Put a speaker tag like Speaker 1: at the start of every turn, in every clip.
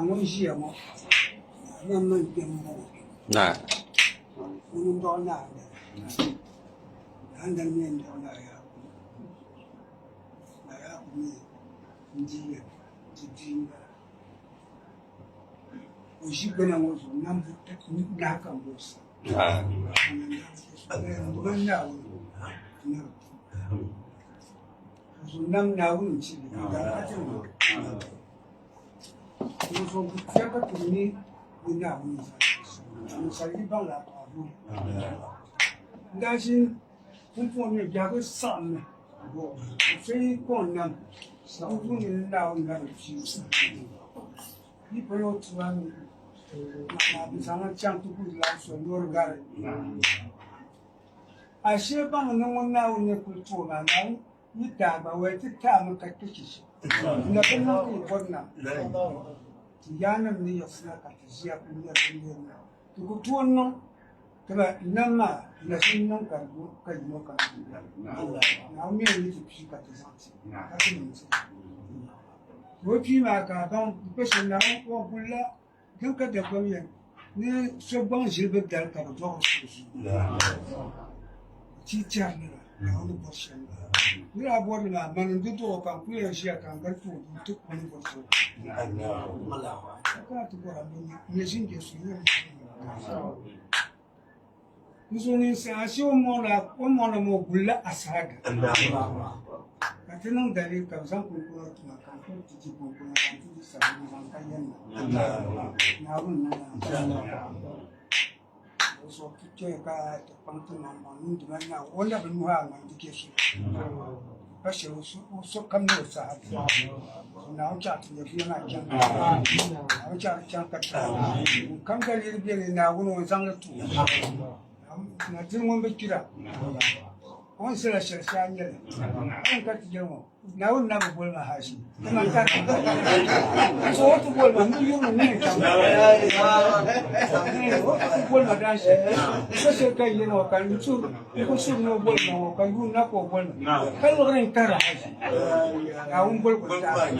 Speaker 1: 我写嘛，慢慢变more。
Speaker 2: 那
Speaker 1: 我们到那的，俺的面条那样，那样你几斤的？我是跟他我说，那不你哪个不是？
Speaker 2: 啊，
Speaker 1: 我们那我那。说能拿运气的，那就我说这个东西你拿运气，你啥地方来搞不？但是我方面加个三呢，我所以讲呢，少数人拿那个去，你不要突然，那平常讲都不老说多个，啊，西方人我拿那个做嘛那。你打吧，我这他们开始去，那个那个不能，家人们也是那个是要跟着跟着那，如果做呢，对吧？那么那是能干部干部干部，然后面里就批个这上去，他是名字。我批嘛干当不是那我不了，跟个这方面，你说帮谁不得干不着事情，几家的，然后都不行了。你阿伯那蛮多多干，不要些干个多，都可能不行。没了啊，这个都过来没心结束了。你说你啥时候忙了？我忙了么不了啊啥的。那只能在你岗上工作，那岗上自己工作，自己啥地方干演了。那我们我说这个帮助忙忙，你怎么样？我那边话忙的结束。而且我说看没有啥子，然后家庭也不那讲，然后家里讲个啥，看看里边的那我弄上了土，那这我没记了，我是来写下年的，我看这种，那我那个不嘛还是，那干，说都不嘛，没有人那讲，我不嘛但是，这些个人我看你说，我说我不嘛，我看你那个不嘛，看我人干还是，那我不干，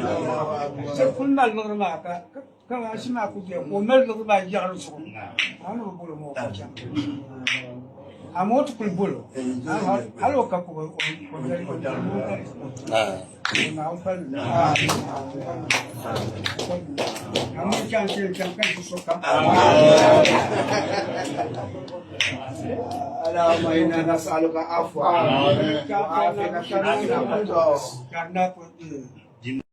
Speaker 1: 这分嘛那嘛个，看我是嘛不对，我们那个嘛一样说，俺那个不嘛不讲。Amo tu kulbulu. Halo kapu ko dari ko dari. Na upal. Amo jangan jangan suka.
Speaker 3: Allahumma inna nas'aluka afwa. Karena